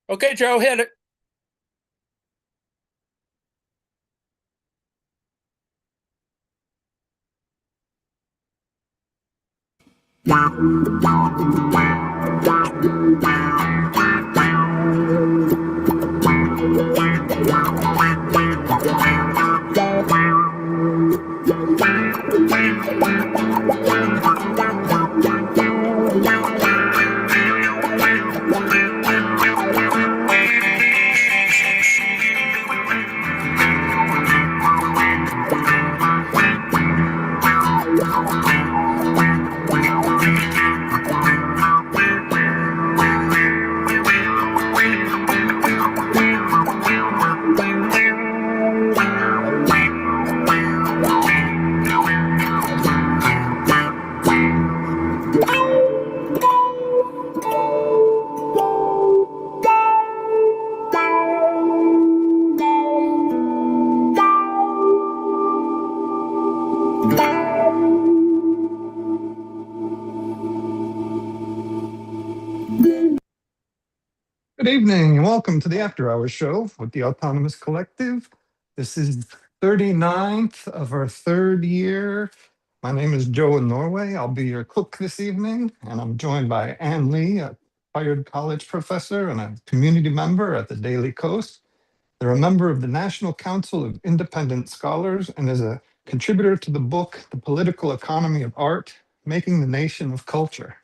Okay, Joe, hit it. Good evening and welcome to the After Hours Show with the Autonomous Collective. This is 39th of our third year. My name is Joe in Norway. I'll be your cook this evening, and I'm joined by Ann Lee, a retired college professor and a community member at the Daily Coast. They're a member of the National Council of Independent Scholars and is a contributor to the book, The Political Economy of Art, Making the Nation of Culture.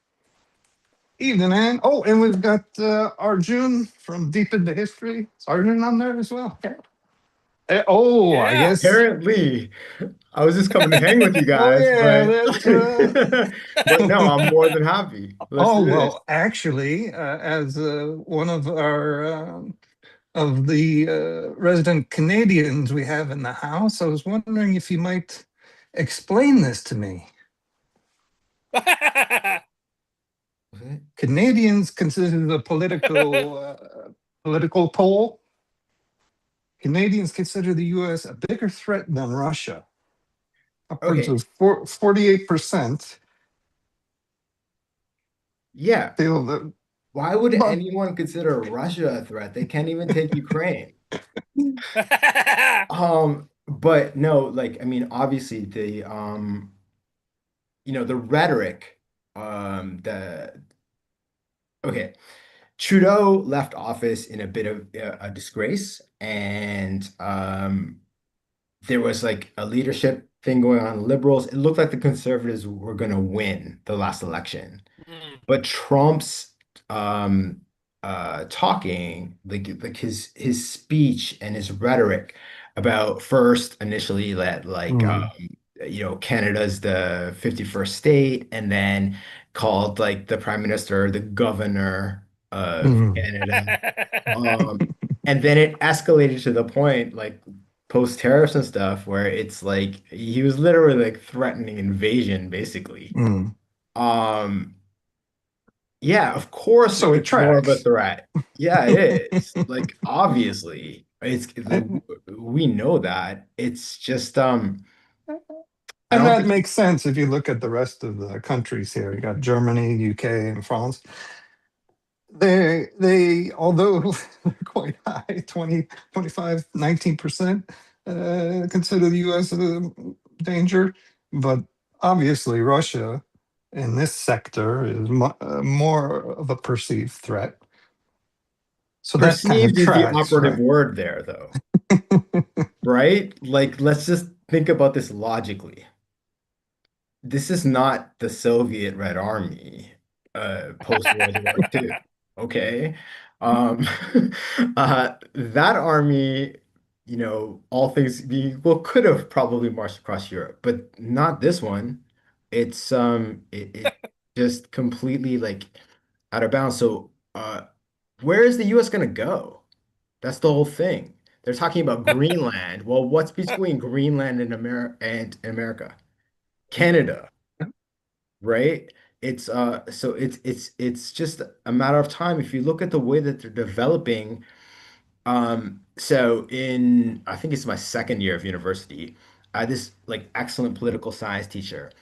Evening, Ann. Oh, and we've got Arjun from Deep into History. Is Arjun on there as well? Oh, I Yeah. guess. Apparently, I was just coming to hang with you Oh, guys, yeah. but That's. but no, I'm more than happy. Let's Oh, do this. well, actually, as one of our of the resident Canadians we have in the house, I was wondering if you might explain this to me. Canadians consider the political poll. Canadians consider the U.S. a bigger threat than Russia. Upwards Okay, of 48% yeah. feel that. Why would But anyone consider Russia a threat? They can't even take Ukraine. But no, like I mean, obviously the rhetoric, the okay. Trudeau left office in a bit of a disgrace, and there was like a leadership thing going on. Liberals, it looked like the conservatives were going to win the last election, Mm. but Trump's um, talking, like his speech and his rhetoric about first initially that mm, Canada's the 51st state, and then called like the prime minister the governor of mm. Canada. Um, and then it escalated to the point like post tariffs and stuff where it's like he was literally like threatening invasion basically. Mm. Um, yeah, of course So it it's more of a tracks. threat. Yeah, it is. Like obviously, it's like And we know that. It's just I and don't that think makes sense if you look at the rest of the countries here. You got Germany, UK, and France. Although they're quite high, 20, 25, 19%, consider the US a danger. But obviously, Russia in this sector is more of a perceived threat. So that kind of perceived is the tracks, operative right? word there though, right? Like let's just think about this logically. This is not the Soviet Red Army post World War II. Okay. Um, that army, all things being equal, could have probably marched across Europe, but not this one. It just completely like out of bounds. So where is the US gonna go? That's the whole thing. They're talking about Greenland. Well, what's between Greenland and America? Canada, right? It's just a matter of time. If you look at the way that they're developing, so in I think it's my second year of university, I had this like excellent political science teacher.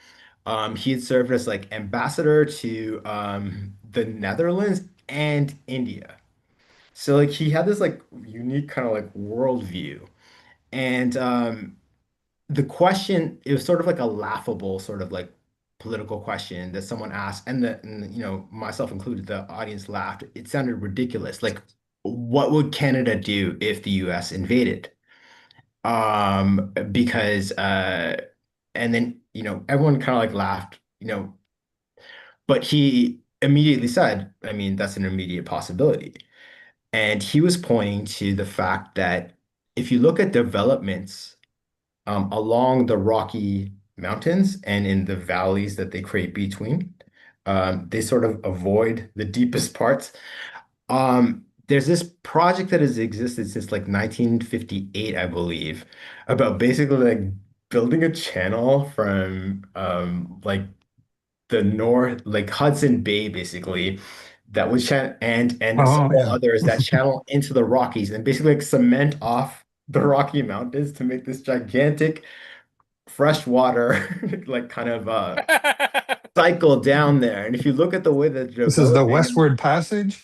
He had served as like ambassador to the Netherlands and India. So like he had this like unique kind of like worldview. And the question, it was sort of like a laughable sort of like political question that someone asked, and myself included, the audience laughed. It sounded ridiculous. Like, what would Canada do if the US invaded? Because and then everyone kind of like laughed, but he immediately said, I mean, that's an immediate possibility. And he was pointing to the fact that if you look at developments along the Rocky Mountains and in the valleys that they create between, they sort of avoid the deepest parts. There's this project that has existed since like 1958, I believe, about basically like building a channel from like the north, like Hudson Bay, basically, that would channel and Oh several yeah. others that channel into the Rockies and basically like cement off the Rocky Mountains to make this gigantic freshwater like kind of cycle down there. And if you look at the way that they're This is the developing, Westward Passage.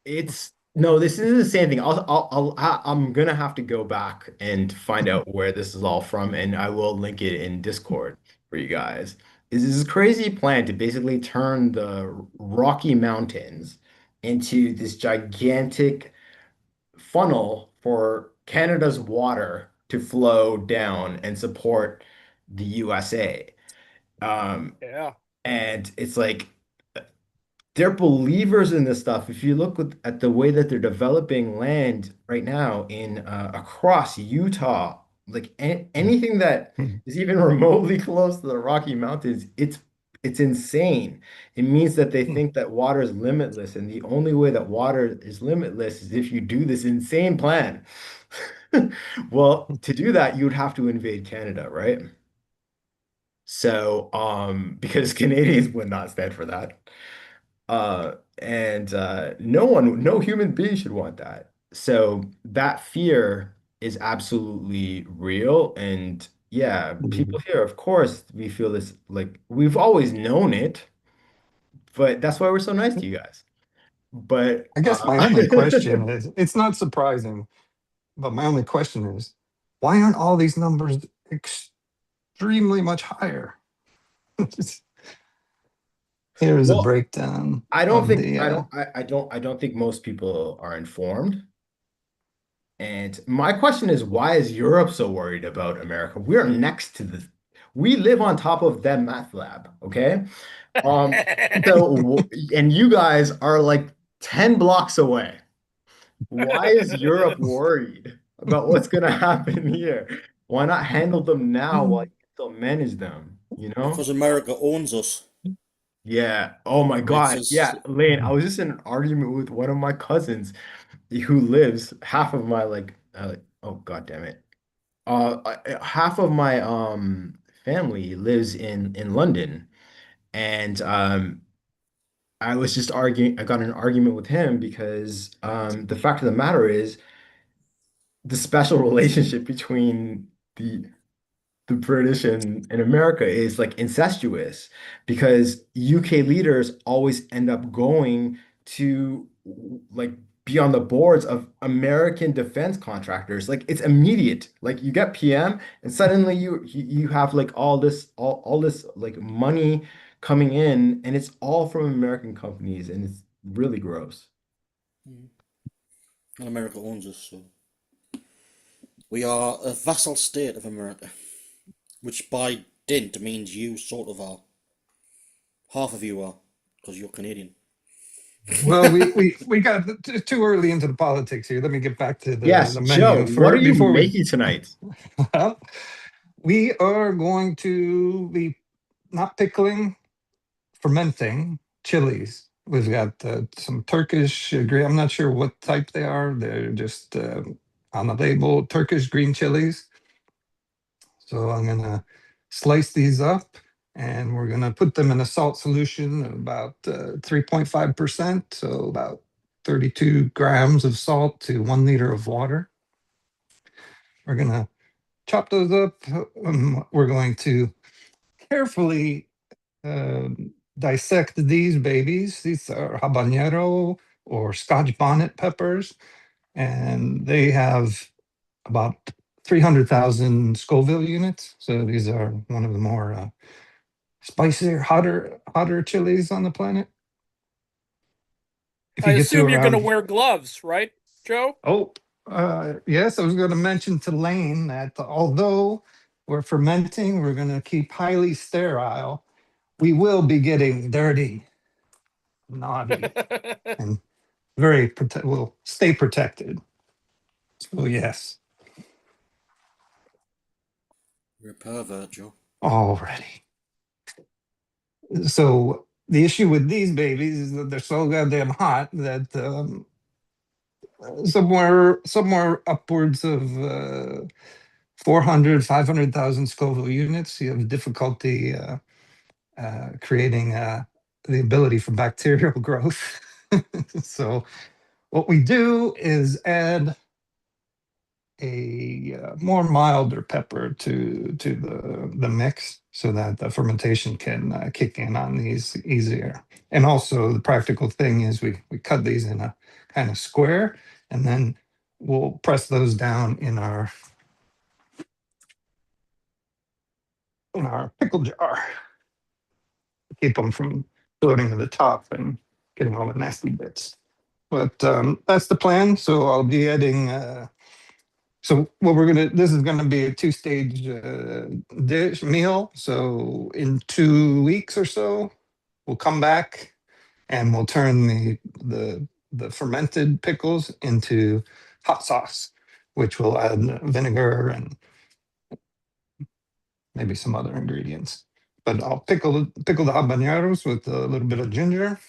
it's no, this isn't the same thing. I'm gonna have to go back and find out where this is all from, and I will link it in Discord for you guys. Is this crazy plan to basically turn the Rocky Mountains into this gigantic funnel for Canada's water to flow down and support the USA. Um, Yeah. and it's like they're believers in this stuff. If you look at the way that they're developing land right now in across Utah, like anything that is even remotely close to the Rocky Mountains, it's insane. It means that they think that water is limitless, and the only way that water is limitless is if you do this insane plan. Well, to do that, you would have to invade Canada, right? So, because Canadians would not stand for that. And no human being should want that. So that fear is absolutely real. And yeah, people here, of course, we feel this like we've always known it, but that's why we're so nice to you guys. But I guess my only question is, it's not surprising, but my only question is, why aren't all these numbers extremely much higher? Here is a well, breakdown of the I don't think most people are informed. And my question is, why is Europe so worried about America? We're next to we live on top of that math lab, okay? Um, and you guys are like 10 blocks away. Why is Europe worried about what's gonna happen here? Why not handle them now while you still manage them, you know? Because America owns us. Yeah. Oh my It's God. just Yeah, Lane, I was just in an argument with one of my cousins who lives half of my oh God damn it. Half of my family lives in London, and I was just arguing. I got in an argument with him because the fact of the matter is the special relationship between the British and America is like incestuous because UK leaders always end up going to like be on the boards of American defense contractors. Like it's immediate. Like you get PM and suddenly you have like all this like money coming in and it's all from American companies and it's really gross. and America owns us, so we are a vassal state of America, which by dint means you sort of are. Half of you are, because you're Canadian. Well, we got too early into the politics here. Let me get back to Yes, the Joe, menu what for are you before we. making tonight? Well, we are going to be not pickling, fermenting chilies. We've got some Turkish green. I'm not sure what type they are. They're just on the label Turkish green chilies. So I'm gonna slice these up and we're gonna put them in a salt solution of about 3.5%, so about 32 grams of salt to 1 liter of water. We're gonna chop those up. We're going to carefully dissect these babies. These are habañero. or Scotch bonnet peppers, and they have about 300,000 Scoville units. So these are one of the more spicier, hotter chilies on the planet. If I you get to assume you're going to around, wear gloves, right, Joe? oh, yes, I was going to mention to Lane that although we're fermenting, we're going to keep highly sterile. We will be getting dirty, naughty, and will stay protected. So yes, You're a pervert, Joe. already. So the issue with these babies is that they're so goddamn hot that somewhere upwards of 400, 500,000 Scoville units, you have difficulty creating the ability for bacterial growth. So what we do is add a more milder pepper to the mix so that the fermentation can kick in on these easier. And also the practical thing is we cut these in a kind of square, and then we'll press those down in our pickle jar to keep them from floating to the top and getting all the nasty bits. But that's the plan. So I'll be adding so what this is gonna be a two-stage dish meal. So in 2 weeks or so, we'll come back and we'll turn the fermented pickles into hot sauce, which will add vinegar and maybe some other ingredients. But I'll pickle the habaneros with a little bit of ginger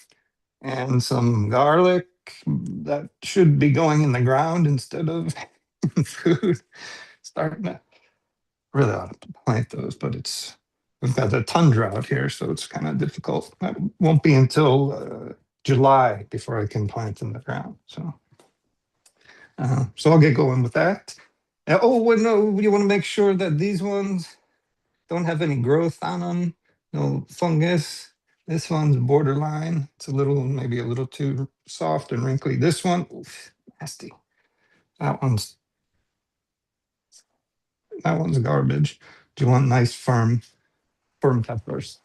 and some garlic that should be going in the ground instead of food. Starting to really ought to plant those, but we've got the tundra out here, so it's kind of difficult. That won't be until July before I can plant in the ground. So I'll get going with that. Oh, well, no, you want to make sure that these ones don't have any growth on them, no fungus. This one's borderline. It's maybe a little too soft and wrinkly. This one, oof, nasty. That one's garbage. Do you want nice firm peppers?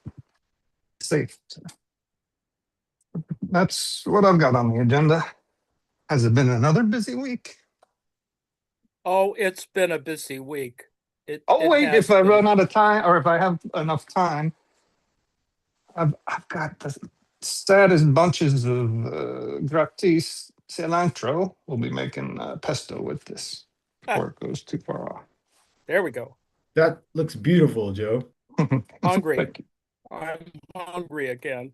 Safe. So that's what I've got on the agenda. Has it been another busy week? Oh, it's been a busy week. Oh It wait, if has I been. run out of time or if I have enough time, I've got the saddest bunches of gratis cilantro. We'll be making pesto with this before it goes too far off. There we go. That looks beautiful, Joe. Hungry. Thank you. I'm hungry again.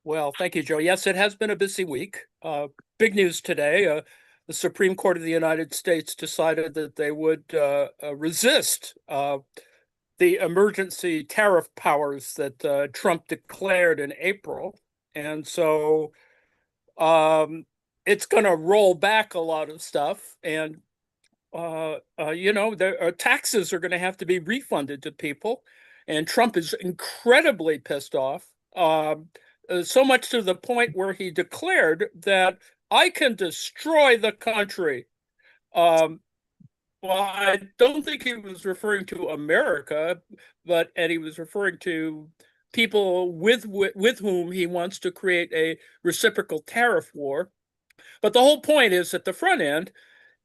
Well, thank you, Joe. Yes, it has been a busy week. Big news today. The Supreme Court of the United States decided that they would resist the emergency tariff powers that Trump declared in April. And so it's going to roll back a lot of stuff. And, the taxes are going to have to be refunded to people. And Trump is incredibly pissed off. So much to the point where he declared that I can destroy the country. Well, I don't think he was referring to America, and he was referring to people with whom he wants to create a reciprocal tariff war. But the whole point is at the front end,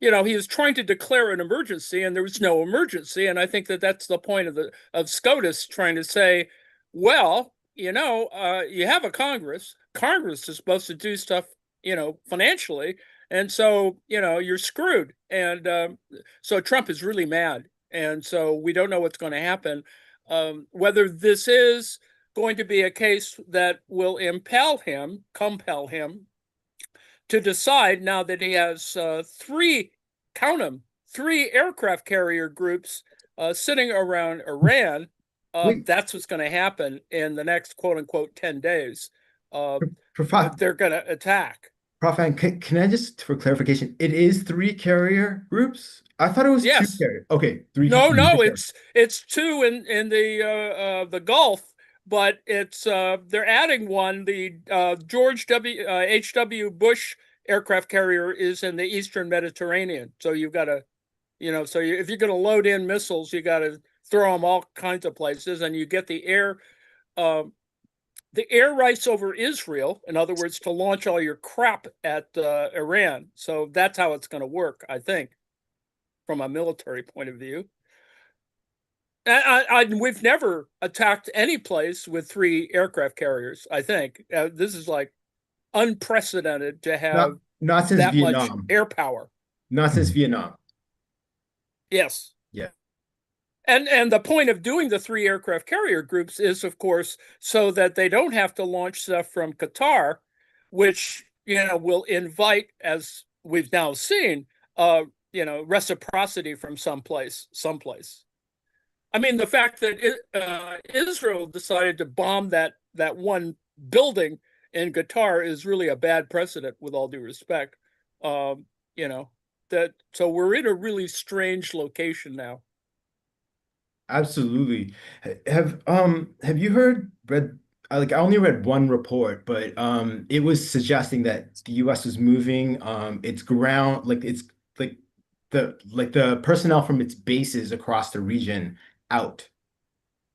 he was trying to declare an emergency, and there was no emergency. And I think that that's the point of SCOTUS trying to say, well, you have a Congress. Congress is supposed to do stuff, financially, and so you're screwed. And so Trump is really mad, and so we don't know what's going to happen. Whether this is going to be a case that will compel him to decide now that he has count them, three aircraft carrier groups sitting around Iran. Wait, That's what's going to happen in the next quote unquote 10 days. Prof, They're going to attack. Prof, can I just, for clarification, it is three carrier groups? I thought it was two Yes. carrier. Okay, three. No, it's two in the Gulf, but it's they're adding one. The George H.W. Bush aircraft carrier is in the Eastern Mediterranean, so you've got to, if you're going to load in missiles, you got to throw them all kinds of places, and you get the air rights over Israel, in other words, to launch all your crap at Iran. So that's how it's going to work, I think, from a military point of view. We've never attacked any place with 3 aircraft carriers, I think. This is like unprecedented to have not since that much Vietnam. air power. Not since Vietnam. Yes. Yeah. And the point of doing the 3 aircraft carrier groups is, of course, so that they don't have to launch stuff from Qatar, which, will invite, as we've now seen, reciprocity from someplace. I mean, the fact that Israel decided to bomb that one building in Qatar is really a bad precedent, with all due respect. So we're in a really strange location now. Absolutely. Have you read I only read one report, but it was suggesting that the US was moving its ground, it's like the personnel from its bases across the region out.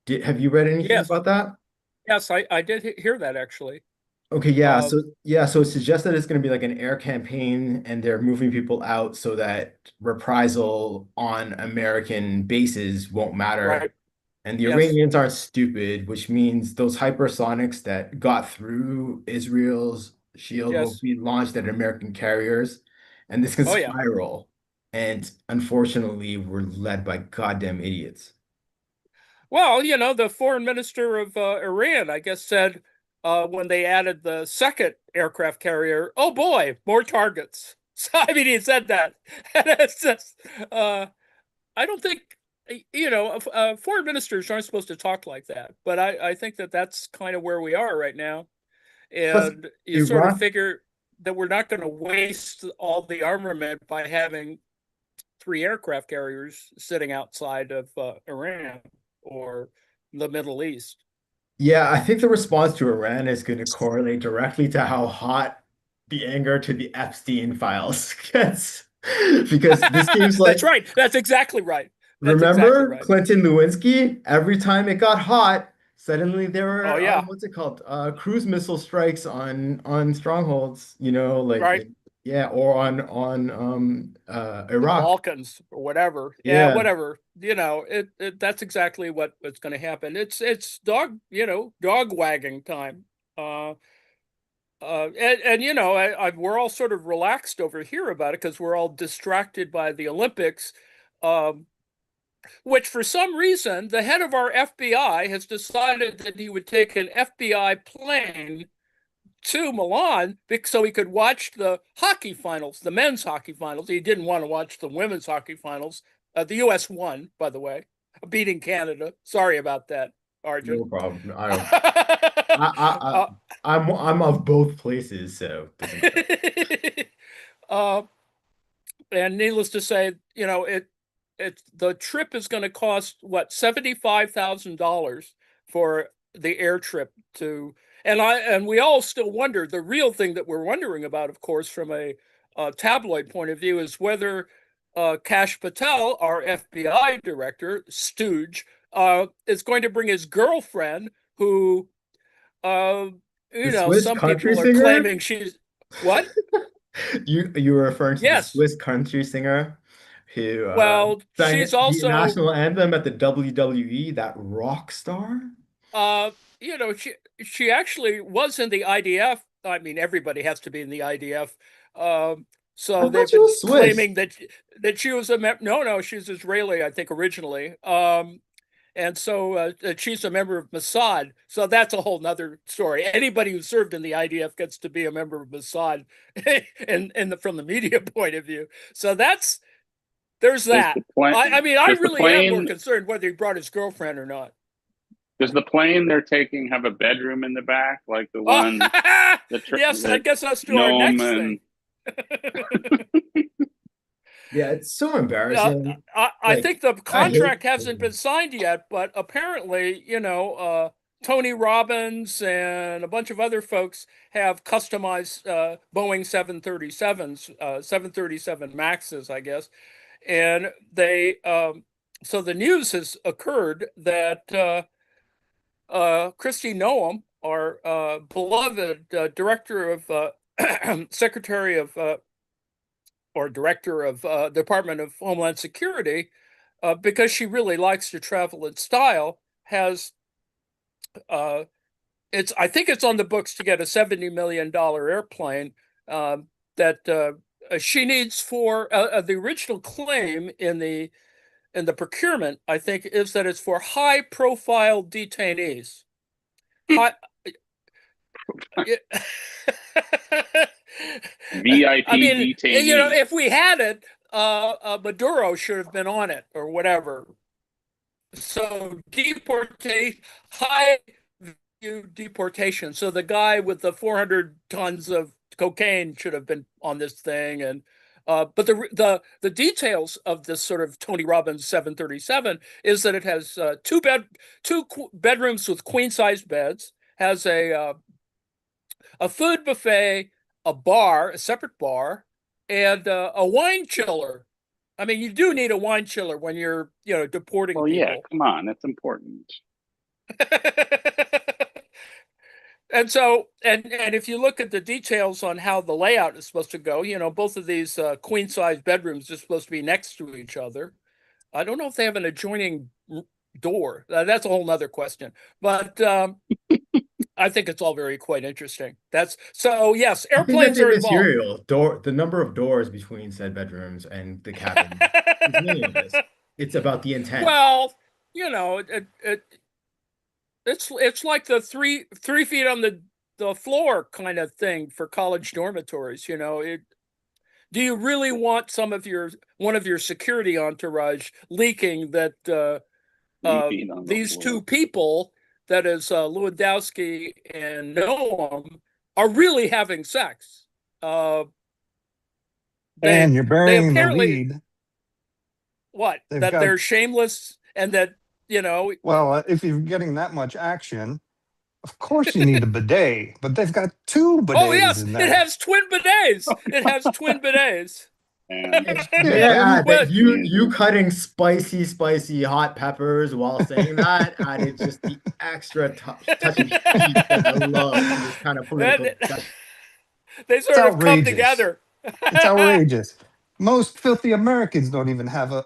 Have you read anything Yes. about that? Yes, I did hear that, actually. Okay, yeah. So it suggests that it's going to be like an air campaign, and they're moving people out so that reprisal on American bases won't matter. Right. And the Yes. Iranians aren't stupid, which means those hypersonics that got through Israel's shield will Yes. be launched at American carriers, and this can Oh, yeah. spiral. And unfortunately, we're led by goddamn idiots. Well, the foreign minister of Iran, I guess, said when they added the second aircraft carrier, "Oh boy, more targets." So, I mean, he said that. And it's just, I don't think, foreign ministers aren't supposed to talk like that. But I think that that's kind of where we are right now. Plus, And you sort of Iran, figure that we're not going to waste all the armament by having 3 aircraft carriers sitting outside of Iran or the Middle East. yeah, I think the response to Iran is going to correlate directly to how hot the anger to the Epstein files gets. Because this seems like, That's right. That's exactly right. That's remember exactly right. Clinton Lewinsky? Every time it got hot, suddenly there were Oh, yeah. what's it called? Cruise missile strikes on strongholds, Right. yeah, or on The Iraq. Balkans or whatever. Yeah, Yeah. whatever. That's exactly what's going to happen. It's dog wagging time. We're all sort of relaxed over here about it because we're all distracted by the Olympics, which for some reason the head of our FBI has decided that he would take an FBI plane to Milan so he could watch the hockey finals, the men's hockey finals. He didn't want to watch the women's hockey finals. The U.S. won, by the way, beating Canada. Sorry about that, Arjun. No problem. I'm of both places, so it doesn't And needless to say, the trip is going to cost what, $75,000 for the air trip to, and we all still wonder. The real thing that we're wondering about, of course, from a tabloid point of view, is whether Kash Patel, our FBI director, stooge, is going to bring his girlfriend, who, Swiss some country people are singer? claiming she's what? You were referring to the Yes. Swiss country singer who Well, sang she's the also national anthem at the WWE, that rock star? she actually was in the IDF. I mean, everybody has to be in the IDF. So I they've thought she been was Swiss. claiming that she was no, she's Israeli, I think, originally. And so she's a member of Mossad. So that's a whole nother story. Anybody who served in the IDF gets to be a member of Mossad, from the media point of view. So there's that. I mean, I really am more concerned whether he brought his girlfriend or not. Does the plane they're taking have a bedroom in the back, like the one? Yes, I guess that's to our next thing. Yeah, it's so embarrassing. I think the contract hasn't been signed yet, but apparently, Tony Robbins and a bunch of other folks have customized Boeing 737s, 737 Maxes, I guess. And they, so the news has occurred that Kristi Noem, our beloved director of, secretary of, or director of Department of Homeland Security, because she really likes to travel in style, has I think it's on the books to get a $70 million airplane that she needs for the original claim in the procurement, I think, is that it's for high profile detainees. High, VIP I mean, you know, detainee. if we had it, Maduro should have been on it or whatever. So deportation, high value deportation. So the guy with the 400 tons of cocaine should have been on this thing. And but the details of this sort of Tony Robbins 737 is that it has two bedrooms with queen size beds, has a food buffet, a bar, a separate bar, and a wine chiller. I mean, you do need a wine chiller when you're, you know, deporting Well, people. yeah, come on, that's important. And so, and if you look at the details on how the layout is supposed to go, you know, both of these queen size bedrooms are supposed to be next to each other. I don't know if they have an adjoining door. That's a whole nother question. But I think it's all quite interesting. That's so, yes, I think airplanes that's are involved. immaterial. The number of doors between said bedrooms and the cabin is meaningless. It's about the intent. Well, you know, it's like the three feet on the floor kind of thing for college dormitories. You know, do you really want one of your security entourage leaking that 3 feet on the these floor. two people, that is Lewandowski and Noam, are really having sex? And you're They burying the apparently lead. what? They've That got, they're shameless and that, you know, well, if you're getting that much action, of course you need a bidet, but they've got two bidets oh yes, in it there. has twin bidets. It has twin bidets. And May I add Well, that you cutting spicy hot peppers while saying that added just the extra touch of heat that I love in this kind of political discussion. They It's sort of come outrageous. together. It's outrageous. Most filthy Americans don't even have a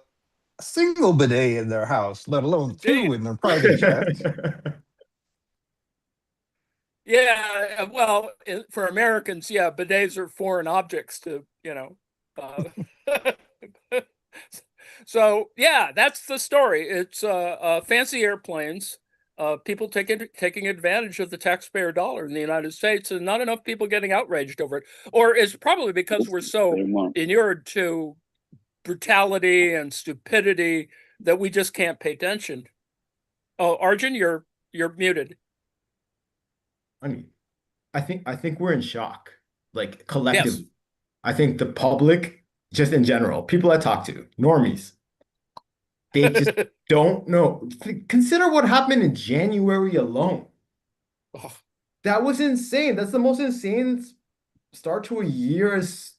single bidet in their house, let alone two Indeed. in their private jets. Yeah, well, for Americans, yeah, bidets are foreign objects to, you know. So yeah, that's the story. It's fancy airplanes, people taking advantage of the taxpayer dollar in the United States, and not enough people getting outraged over it. Or it's probably because we're so they won't. inured to brutality and stupidity that we just can't pay attention. Oh, Arjun, you're muted. I think we're in shock, like collectively. Yes. I think the public, just in general, people I talk to, normies, they just don't know. Consider what happened in January alone. Oh, That was insane. That's the most insane start to a year as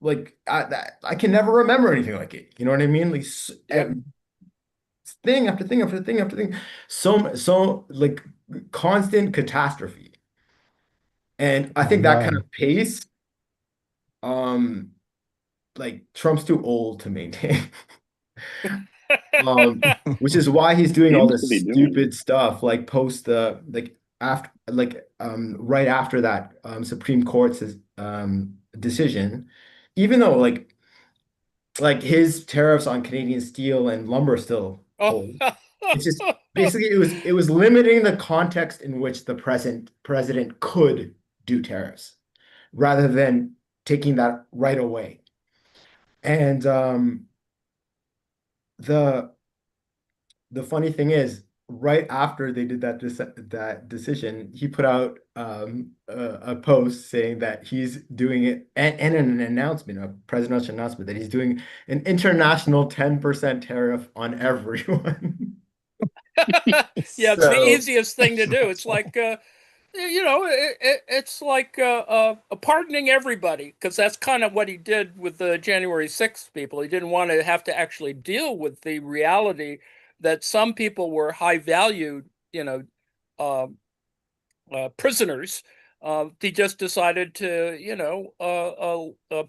like I can never remember anything like it. You know what I mean? Like Yep. thing after thing after thing after thing. So like constant catastrophe. And I think that kind of pace, like Trump's too old to maintain. Which is why he's doing all Seems this to be doing stupid stuff, like post the like after like right after that Supreme Court's decision, even though like his tariffs on Canadian steel and lumber still Oh. hold. It's just basically it was limiting the context in which the president could do tariffs rather than taking that right away. And the funny thing is, right after they did that decision, he put out a post saying that he's doing it and an announcement, a presidential announcement that he's doing an international 10% tariff on everyone. Yeah, it's the So, easiest thing to do. It's like, it's like pardoning everybody, because that's kind of what he did with the January 6th people. He didn't want to have to actually deal with the reality that some people were high valued, uh, prisoners. He just decided to,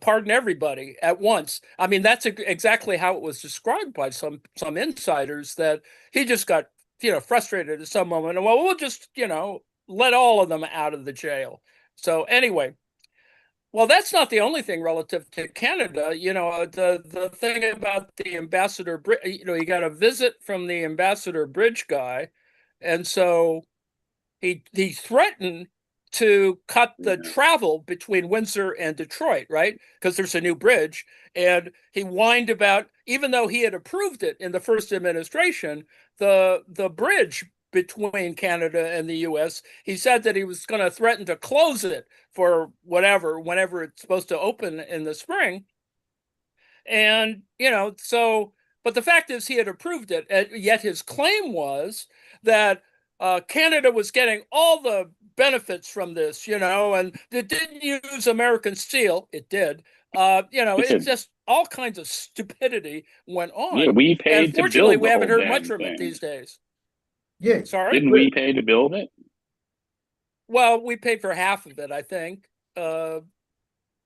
pardon everybody at once. I mean, that's exactly how it was described by some insiders, that he just got, frustrated at some moment. And, well, we'll just, let all of them out of the jail. So anyway, well, that's not the only thing relative to Canada. The thing about the ambassador, you got a visit from the ambassador bridge guy, and so he threatened to cut the Yeah. travel between Windsor and Detroit, right? Because there's a new bridge. And he whined about, even though he had approved it in the first administration, the bridge between Canada and the US, he said that he was going to threaten to close it for whenever it's supposed to open in the spring. And, but the fact is he had approved it, yet his claim was that Canada was getting all the benefits from this, and it didn't use American steel. It did. It's just all kinds of stupidity went Yeah, on. we And paid to fortunately, build we the haven't whole heard much damn from it thing. these days. Yeah, Sorry? Didn't we pay to build it? Well, we paid for half of it, I think.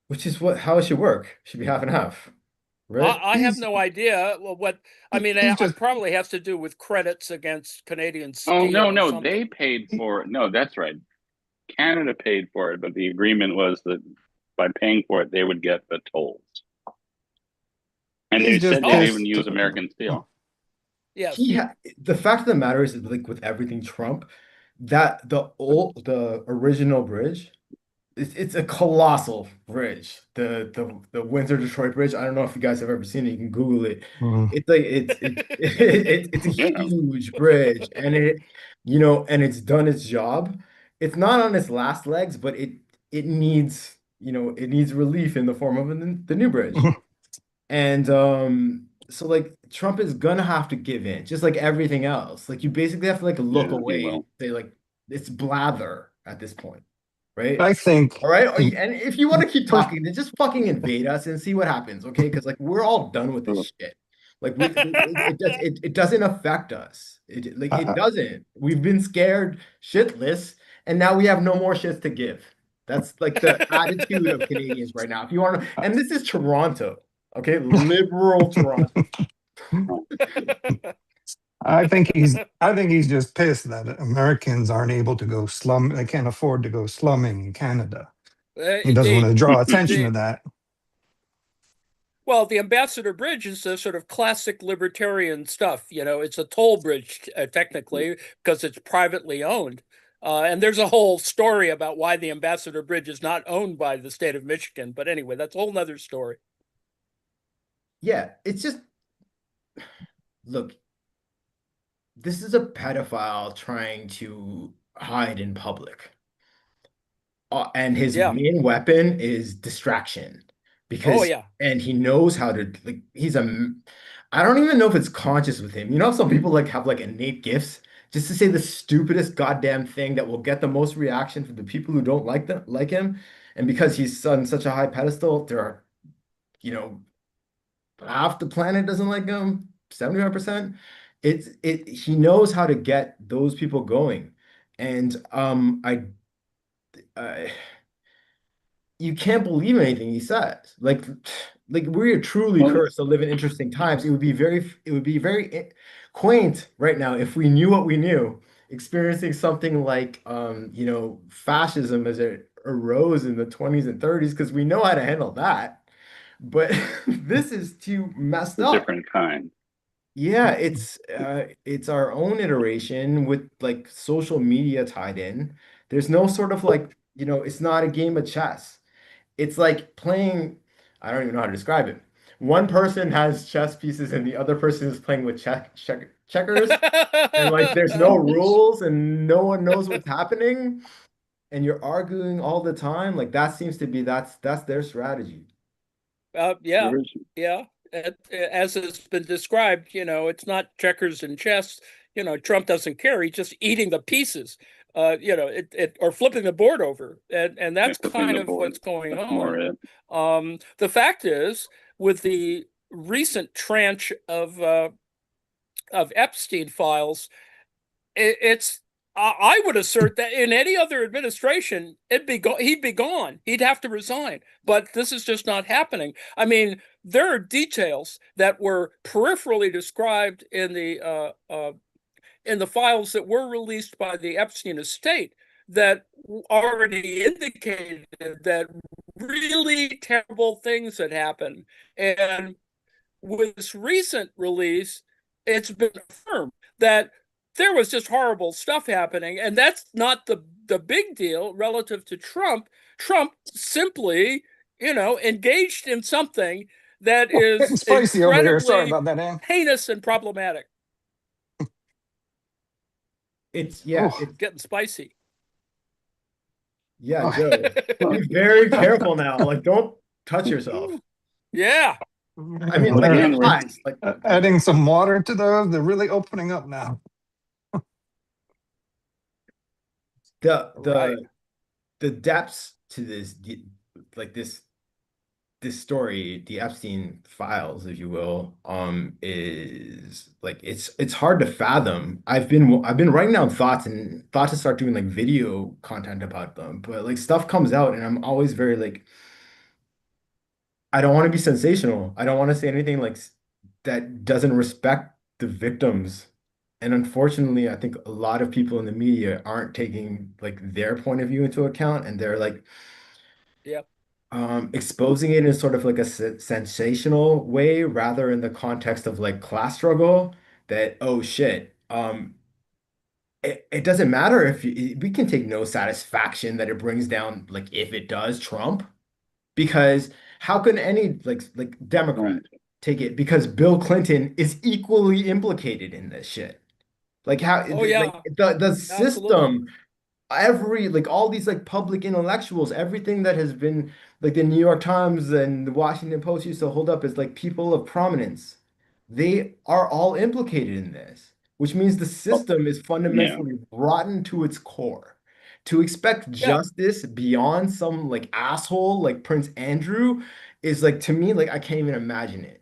which is how it should work. Should be half and half, right? I have no idea. Well, I mean, he's it just probably has to do with credits against Canadian Oh, steel or no, something. they paid for it. No, that's right. Canada paid for it, but the agreement was that by paying for it, they would get the tolls. And they he's just said they'd even pissed. use American steel. Yes. The fact of the matter is that, like with everything Trump, that the original bridge, it's a colossal bridge. The Windsor Detroit Bridge. I don't know if you guys have ever seen it. You can Google it. Mm. It's like it's a Yeah. huge bridge, and and it's done its job. It's not on its last legs, but it needs it needs relief in the form of the new bridge. And so like Trump is gonna have to give in, just like everything else. Like you basically have to like look Yeah, he away and will. say like it's blather at this point, right? I think, All right. And if you want to keep first, talking, then just fucking invade us and see what happens, okay? Because like we're all done with this shit. Like it doesn't affect us. It I, doesn't. We've been scared shitless, and now we have no more shits to give. That's like the attitude of Canadians right now. If you want to, and this is Toronto, okay? Liberal Toronto. I think he's just pissed that Americans aren't able to go slum. They can't afford to go slumming in Canada. He doesn't want to draw attention to that. Well, the Ambassador Bridge is a sort of classic libertarian stuff. It's a toll bridge, technically, because it's privately owned. And there's a whole story about why the Ambassador Bridge is not owned by the state of Michigan. But anyway, that's a whole nother story. Yeah, it's just look, this is a pedophile trying to hide in public. And his Yeah. main weapon is distraction Oh, because yeah. and he knows how to like I don't even know if it's conscious with him. You know, some people like have like innate gifts just to say the stupidest goddamn thing that will get the most reaction from the people who don't like him. And because he's on such a high pedestal, there are, you know, half the planet doesn't like him, 75%. He knows how to get those people going. And I you can't believe anything he says. Like we are truly Well, cursed to live in interesting times. It would be very quaint right now if we knew what we knew, experiencing something like fascism as it arose in the 20s and 30s, because we know how to handle that. But this is too messed a up. different kind. Yeah, it's our own iteration with like social media tied in. There's no sort of like, it's not a game of chess. It's like playing, I don't even know how to describe it. One person has chess pieces and the other person is playing with checkers, and like there's no rules and no one knows what's happening, and you're arguing all the time. Like that seems to be that's their strategy. Yeah, There is yeah. As has been described, it's not checkers and chess. Trump doesn't care. He's just eating the pieces, or flipping the board over. And that's kind of what's going on. The fact is, with the recent tranche of Epstein files, I would assert that in any other administration, he'd be gone. He'd have to resign. But this is just not happening. I mean, there are details that were peripherally described in the files that were released by the Epstein estate that already indicated that really terrible things had happened. And with this recent release, it's been affirmed that there was just horrible stuff happening, and that's not the big deal relative to Trump. Trump simply, engaged in something that is Getting spicy over here. Sorry about that, Ann. heinous and problematic. It's Getting spicy. Yeah, Joe, be very careful now. Like, don't touch yourself. Yeah. I mean, like, adding some water to those, they're really opening up now. The depths to this, like this story, the Epstein files, if you will, is like it's hard to fathom. I've been writing down thoughts and thought to start doing like video content about them, but like stuff comes out and I'm always very like, I don't want to be sensational. I don't want to say anything like that doesn't respect the victims. And unfortunately, I think a lot of people in the media aren't taking like their point of view into account, and they're like, exposing it in sort of like a sensational way rather in the context of like class struggle. That, oh shit, it doesn't matter if we can take no satisfaction that it brings down, like if it does Trump, because how can any like Democrat take it because Bill Clinton is equally implicated in this shit? Like how like the system, like all these like public intellectuals, everything that has been like the New York Times and the Washington Post used to hold up as like people of prominence, they are all implicated in this, which means the system is fundamentally rotten to its core. To expect justice beyond some like asshole like Prince Andrew is like, to me, like I can't even imagine it.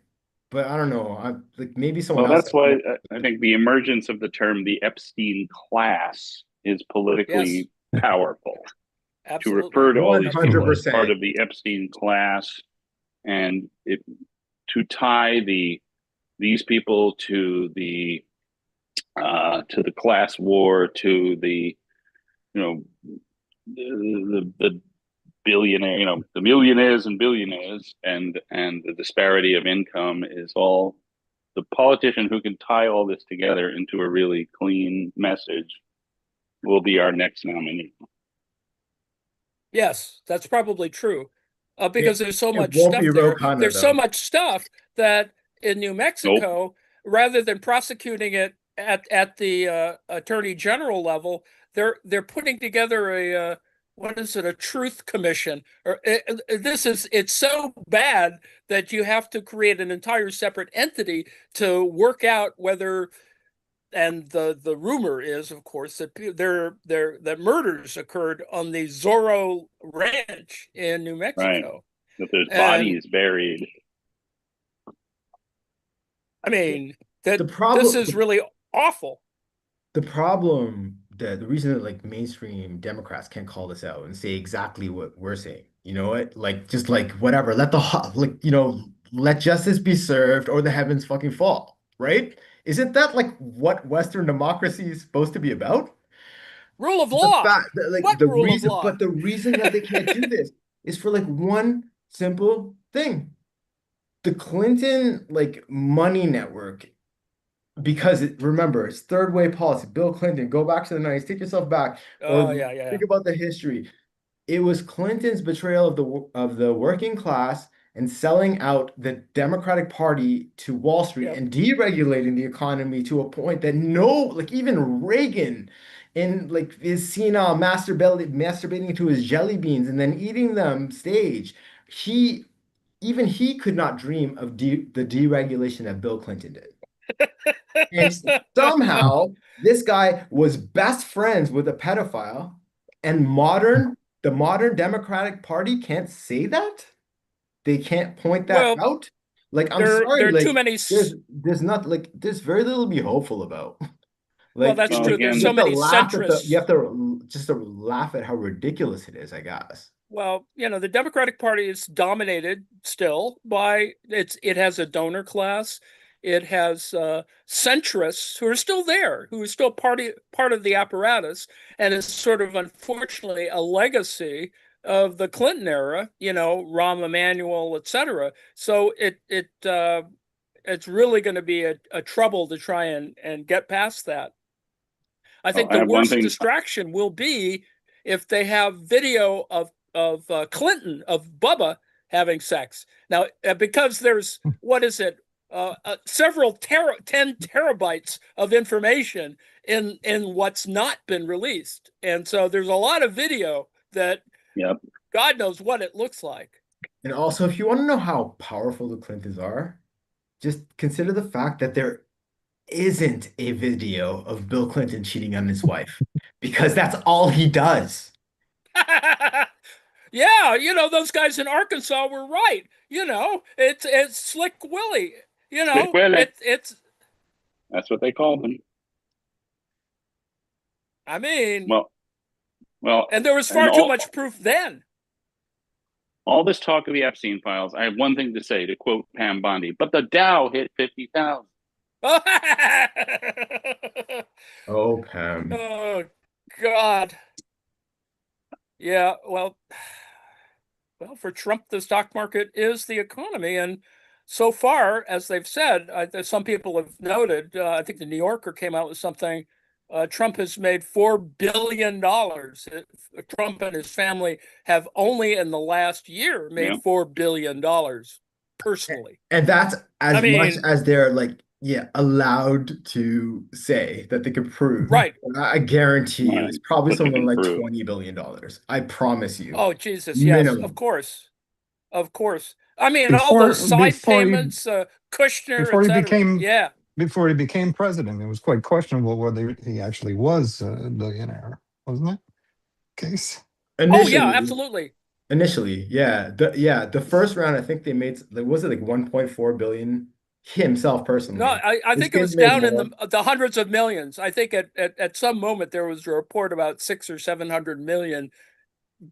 But I don't know. Like maybe someone else. That's why I think the emergence of the term the Epstein class is politically powerful. Absolutely. To refer to all these people as 100%. part of the Epstein class, and to tie these people to the class war, to the the billionaire, the millionaires and billionaires, and the disparity of income is all the politician who can tie all this together into a really clean message will be our next nominee. Yes, that's probably true. Because there's so much won't stuff be there. Ro Khanna, There's though. so much stuff that in New Mexico, rather than prosecuting it at the attorney general level, they're putting together a a truth commission. Or it's so bad that you have to create an entire separate entity to work out whether. And the rumor is, of course, that that murders occurred on the Zorro Ranch in New Mexico. Right. That there's bodies buried. I mean, this is really awful. The problem, the reason that like mainstream Democrats can't call this out and say exactly what we're saying, you know what? Like just like whatever, let let justice be served or the heavens fucking fall, right? Isn't that like what Western democracy is supposed to be about? Rule of law. But the reason that they can't do this is for like one simple thing. The Clinton like money network, because remember, it's third way policy. Bill Clinton, go back to the 90s, take yourself back. Think about the history. It was Clinton's betrayal of the working class and selling out the Democratic Party to Wall Street and deregulating the economy to a point that even Reagan is senile masturbating to his jelly beans and then eating them stage. He could not dream of the deregulation that Bill Clinton did. And somehow this guy was best friends with a pedophile, and the modern Democratic Party can't say that? They can't point that Well, out? Like, I'm there sorry, are too like many. there's very little to be hopeful about. Well, Like that's Well, true. There's you so again, have to many laugh at centrists. you have to just laugh at how ridiculous it is, I guess. Well, the Democratic Party is dominated still by it has a donor class. It has centrists who are still there, who are still part of the apparatus, and it's sort of unfortunately a legacy of the Clinton era, Rahm Emanuel, etc. So it's really going to be a trouble to try and get past that. I well, think I the have one worst thing. distraction will be if they have video of Clinton, of Bubba having sex. Now, because there's what is it, several 10 terabytes of information in what's not been released, and so there's a lot of video that Yep. God knows what it looks like. And also, if you want to know how powerful the Clintons are, just consider the fact that there isn't a video of Bill Clinton cheating on his wife, because that's all he does. Yeah, those guys in Arkansas were right. It's Slick Willie. Slick Willie. It's. That's what they called him. I mean, Well, and there was far too much proof then. all this talk of the Epstein files, I have one thing to say, to quote Pam Bondi, but the Dow hit 50,000. Oh, Pam. Oh, God. Yeah, well, for Trump, the stock market is the economy. And so far, as they've said, some people have noted, I think the New Yorker came out with something. Trump has made $4 billion. Trump and his family have only in the last year made Yeah. $4 billion personally. And that's as much mean, as they're like, allowed to say that they could prove. right. I guarantee you Right. it's probably What you something can like prove. $20 billion. I promise you. Oh, Jesus, yes, Minimum. of course. Of course. I mean, all Before those side before he payments, Kushner, before he etc. became Yeah. before he became president, it was quite questionable whether he actually was a billionaire, wasn't it? Case. Oh, yeah, Initially, absolutely. yeah. The first round, I think they made, like, was it like 1.4 billion himself No, personally? I His think it kids was made down in more. the hundreds of millions. I think at some moment there was a report about 600 or 700 million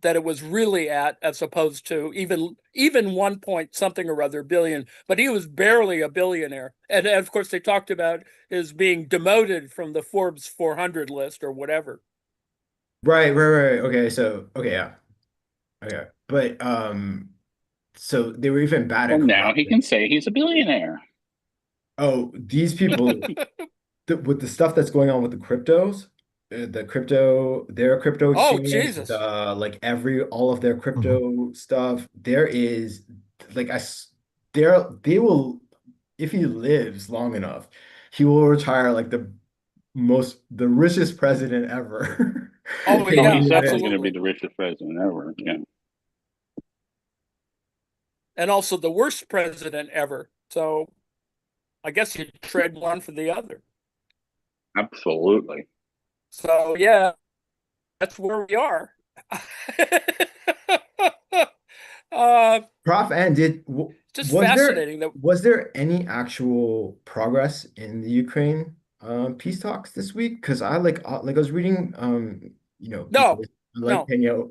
that it was really at, as opposed to even 1 point something or other billion. But he was barely a billionaire, and of course they talked about his being demoted from the Forbes 400 list or whatever. Right. Okay, so yeah. Okay. But so they were even bad Well, at now he corruption. can say he's a billionaire. Oh, these people with the stuff that's going on with the cryptos, their crypto Oh, exchange, Jesus. like all of their Mhm. crypto stuff, there is like they will, if he lives long enough, he will retire like the richest president ever. Oh, in Oh, yeah, he's the definitely United going to be absolutely. the richest president ever. Yeah, And also the worst president ever. So I guess you trade one for the other. absolutely. So yeah, that's where we are. Prof, and Just fascinating that. was there any actual progress in the Ukraine peace talks this week? Because I was reading No, because I like no, hanging out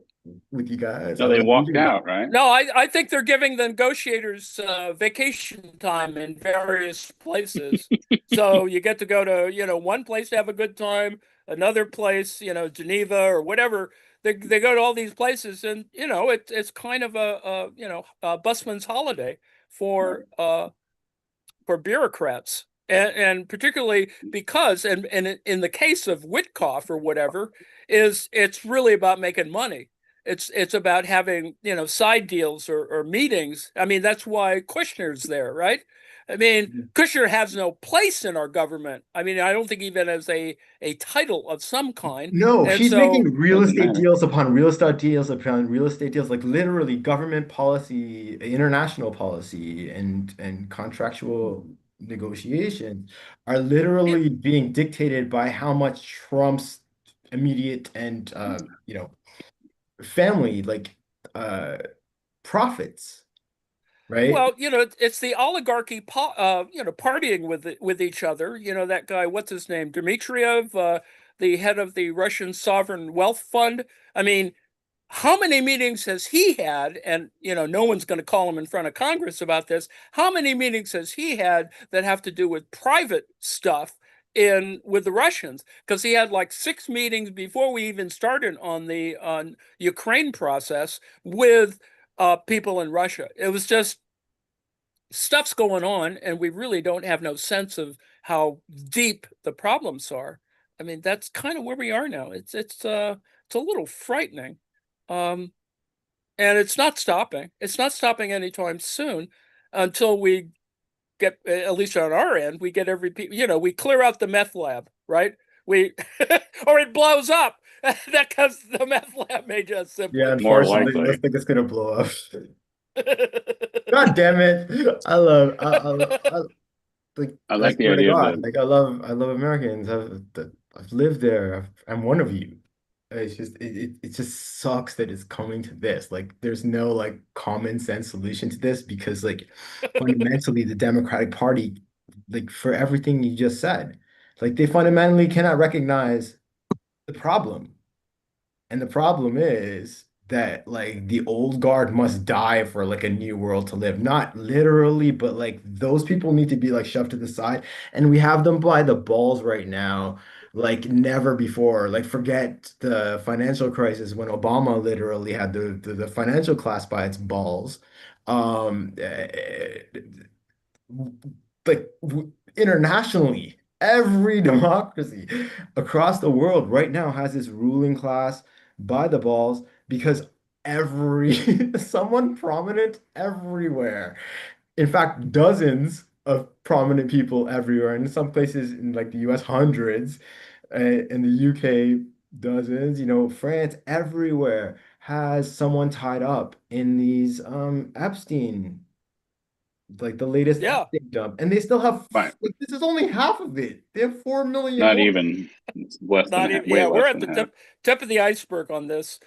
with you guys. No, I they was walked reading about. out, right? no. I think they're giving the negotiators vacation time in various places. So you get to go to one place to have a good time, another place, Geneva or whatever. They go to all these places, and it's kind of a busman's holiday Right. for bureaucrats. And particularly because, and in the case of Witkoff or whatever, it's really about making money. It's about having side deals or meetings. I mean, that's why Kushner's there, right? I mean, Kushner has no place in our government. I mean, I don't think even as a title of some kind. No, And he's so, making real Doesn't estate matter. deals upon real estate deals upon real estate deals, like literally government policy, international policy, and contractual negotiations are literally being dictated by how much Trump's immediate and family uh profits, right? Well, it's the oligarchy, partying with each other. That guy, what's his name, Dmitriev, the head of the Russian Sovereign Wealth Fund. I mean, how many meetings has he had? And no one's going to call him in front of Congress about this. How many meetings has he had that have to do with private stuff in with the Russians? Because he had like 6 meetings before we even started on the Ukraine process with people in Russia. It was just stuff's going on, and we really don't have no sense of how deep the problems are. I mean, that's kind of where we are now. It's a little frightening. Um, and it's not stopping. It's not stopping anytime soon until we get, at least on our end, we get we clear out the meth lab, right? We or it blows up. That because the meth lab may just Yeah, simply More blow up. unfortunately, likely. looks like it's gonna blow up. God damn it. I like I I like the swear to idea of God, the. like I love Americans. I've lived there. I'm one of you. It's just it just sucks that it's coming to this. Like there's no like common sense solution to this because like fundamentally the Democratic Party, like for everything you just said, like they fundamentally cannot recognize the problem. And the problem is that like the old guard must die for like a new world to live. Not literally, but like those people need to be like shoved to the side. And we have them by the balls right now, like never before. Like forget the financial crisis when Obama literally had the financial class by its balls. Um, eh, like internationally, every democracy across the world right now has this ruling class by the balls because every someone prominent everywhere. In fact, dozens of prominent people everywhere. In some places in like the US, hundreds, in the UK, dozens, France, everywhere has someone tied up in these Epstein, like the latest Yeah, Epstein dump, and they still have Right. like, this is only half of it. They have 4 million Not more. even. It's less than not even. way Yeah, we're less at than the half. tip of the iceberg on this.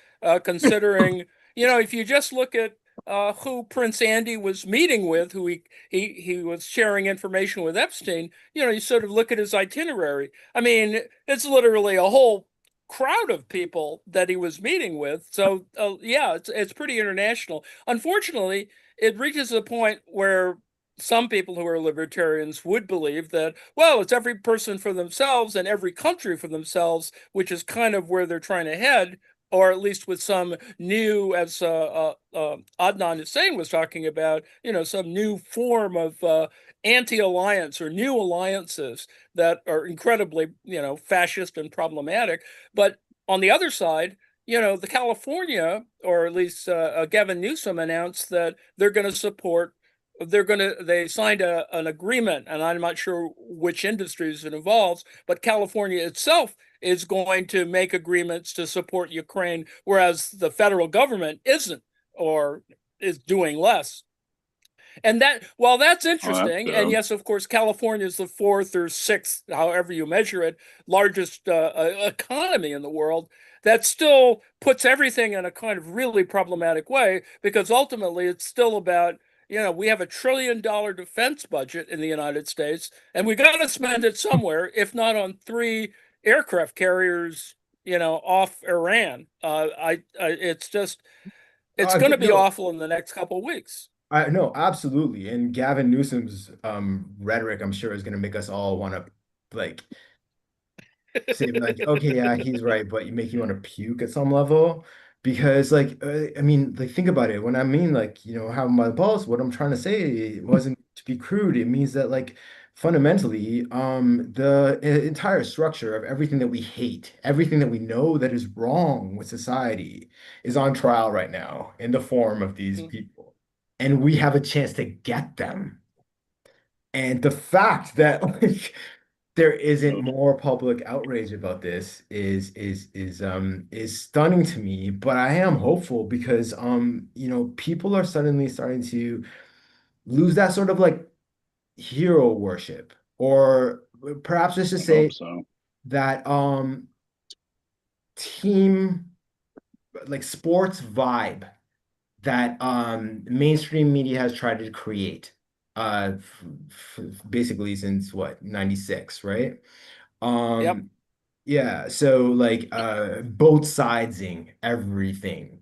Considering, if you just look at who Prince Andy was meeting with, who he was sharing information with Epstein, you sort of look at his itinerary. I mean, it's literally a whole crowd of people that he was meeting with. So yeah, it's pretty international. Unfortunately, it reaches a point where some people who are libertarians would believe that, well, it's every person for themselves and every country for themselves, which is kind of where they're trying to head, or at least with some new, as Adnan Hussein was talking about, some new form of anti-alliance or new alliances that are incredibly, fascist and problematic. But on the other side, the California, or at least Gavin Newsom announced that they signed an agreement, and I'm not sure which industries it involves, but California itself is going to make agreements to support Ukraine, whereas the federal government isn't, or is doing less. And that, while that's Oh, that's interesting, and yes, of course, California is the fourth or sixth, however you measure it, largest economy in the world. That still puts everything in a kind of really problematic way because ultimately it's still about, we have $1 trillion defense budget in the United States, and we got to spend it somewhere, if not on 3 aircraft carriers, off Iran. It's going to be No, awful in the next couple of weeks. I no, absolutely. And Gavin Newsom's rhetoric, I'm sure, is going to make us all want to like say like, okay, yeah, he's right, but you make you want to puke at some level because like I mean, like think about it. When I mean like, have my balls, what I'm trying to say wasn't to be crude. It means that like fundamentally, the entire structure of everything that we hate, everything that we know that is wrong with society is on trial right now in the form of these people. And we have a chance to get them. And the fact that like there isn't more public outrage about this is stunning to me, but I am hopeful because people are suddenly starting to lose that sort of like hero worship, or perhaps let's just I hope say so. that team, like sports vibe that mainstream media has tried to create basically since what, 96, right? Yep. Um yeah, so like both sidesing everything.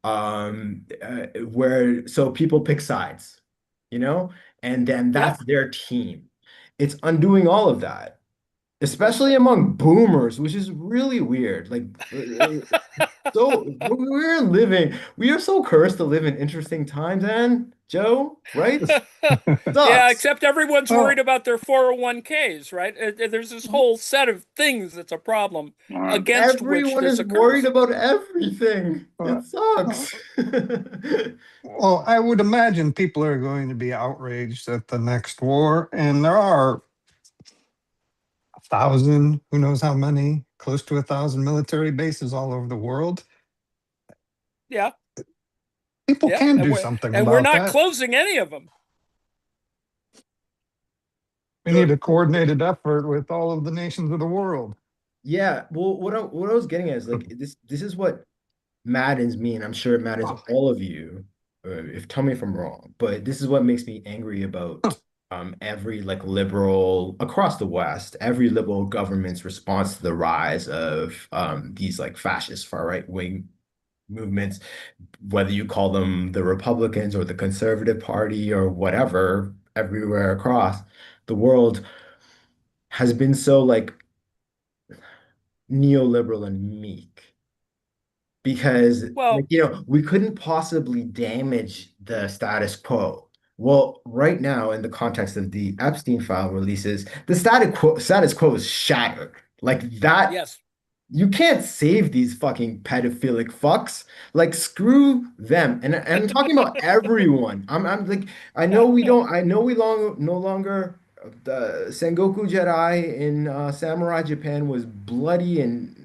Where so people pick sides, you know, and then Yep. that's their team. It's undoing all of that, especially among boomers, which is really weird. Like so we are so cursed to live in interesting times, and Joe, right? Yeah, Sucks. except everyone's worried Oh, about their 401ks, right? There's this whole set of things that's a problem Uh, against which Everyone this is worried occurs. about everything. uh, It sucks. well, I would imagine people are going to be outraged at the next war, and there are 1,000, who knows how many, close to 1,000 military bases all over the world. Yeah, People yeah, can and do we're something and we're about not that. closing any of them. We need a coordinated effort with all of the nations of the world. Yeah, well, what I was getting at is like this is what maddens me, and I'm sure it maddens all of you. If tell me if I'm wrong, but this is what makes me angry about every like liberal across the West, every liberal government's response to the rise of these like fascist far right wing movements, whether you call them the Republicans or the Conservative Party or whatever, everywhere across the world has been so like neoliberal and meek because like Well, we couldn't possibly damage the status quo. Well, right now in the context of the Epstein file releases, the status quo is shattered. Like that, yes. you can't save these fucking pedophilic fucks. Like screw them. And I'm talking about everyone. I'm like, I know we don't. I know we no longer. The Sengoku Jedi in Samurai Japan was bloody and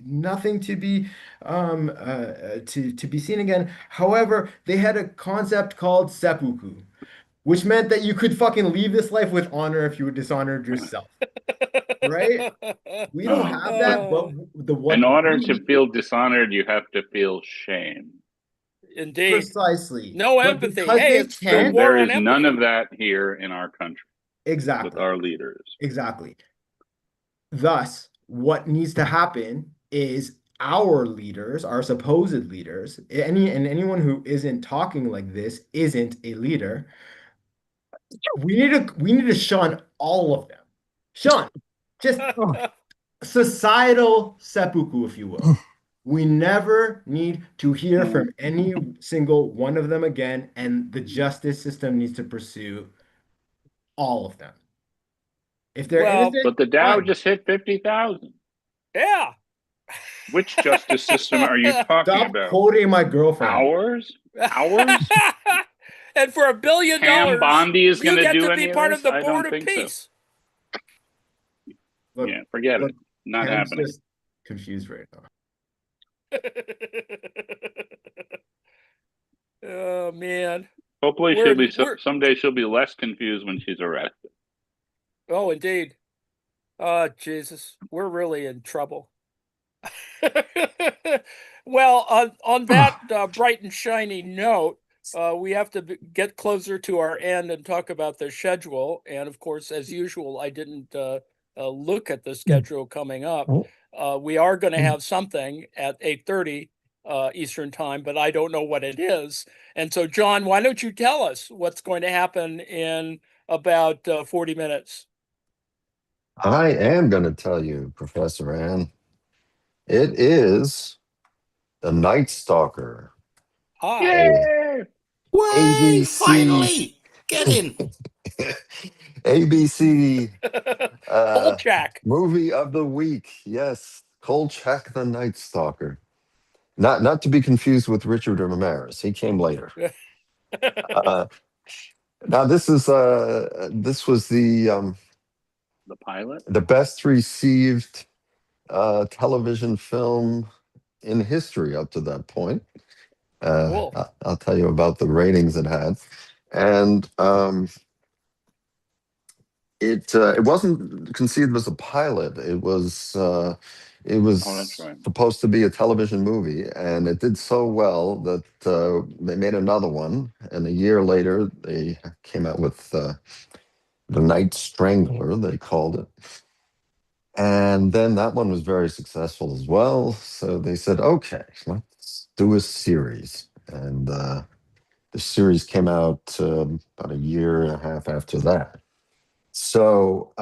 nothing to be to be seen again. However, they had a concept called seppuku, which meant that you could fucking leave this life with honor if you dishonored yourself, right? We don't oh have boy. that, but Oh, In what order to we feel dishonored, you have to feel shame. indeed. precisely, No but empathy. because Hey, they it's the can't, war There on is none of empathy. that here in our country with exactly, our leaders. exactly. Thus, what needs to happen is our leaders, our supposed leaders, anyone who isn't talking like this isn't a leader. We need to shun all of them. Shun, just Oh, societal seppuku, if you will. We never need to hear Mm. from any single one of them again, and the justice system needs to pursue all of them. If they're Well, innocent, But the Dow fine. just hit 50,000. yeah. Which justice system are you talking Stop about? quoting my girlfriend. Ours? Ours? And for $1 billion, Pam Bondi is going you to get do to any be of part of this? the I board don't of think so. peace. Look, Yeah, forget it. look, Not Pam's happening. just confused right now. Oh man. Hopefully, We're we're someday she'll be less confused when she's arrested. oh indeed. Oh Jesus. We're really in trouble. Well, on that bright and shiny note, we have to get closer to our end and talk about the schedule. And of course, as usual, I didn't look at the schedule coming up. oh, We are going to have something at 8:30 Eastern time, but I don't know what it is. And so, John, why don't you tell us what's going to happen in about 40 minutes? I am going to tell you, Professor Ann. It is The Night Stalker, Ah, a Yay! Way! ABC Finally! Get in! ABC Kolchak. movie of the week. Yes, Kolchak the Night Stalker. Not to be confused with Richard Ramirez. He came later. Uh, now this was The pilot? the best received television film in history up to that point. Cool. I'll tell you about the ratings it had. And It wasn't conceived as a pilot. It was Oh, that's right. supposed to be a television movie, and it did so well that they made another one. And a year later, they came out with The Night Strangler, they called it. And then that one was very successful as well. So they said, okay, let's do a series. And the series came out about a year and a half after that. So,